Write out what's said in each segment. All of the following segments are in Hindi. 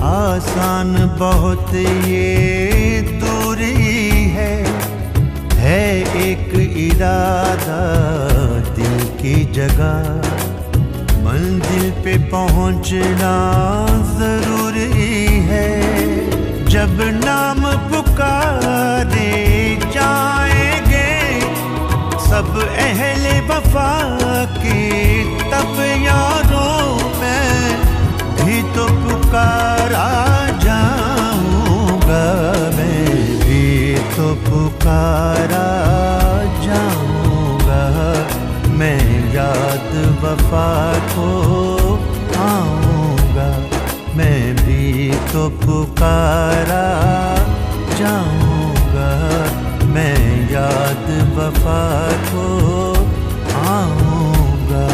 आसान बहुत ये दूरी है एक इरादा दिल की जगह, मंजिल पे पहुंचना जरूरी है। जब नाम पुकारे जाएंगे सब अहले वफा के, तब यारों मैं भी तो पुकारा जाऊंगा, मैं भी तो पुकारा जाऊंगा। मैं याद वफा को आऊंगा, मैं भी तो पुकारा जाऊंगा। मैं याद वफा को आऊंगा।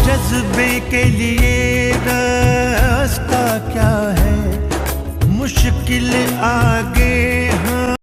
जज्बे के लिए रास्ता क्या है, मुश्किल आगे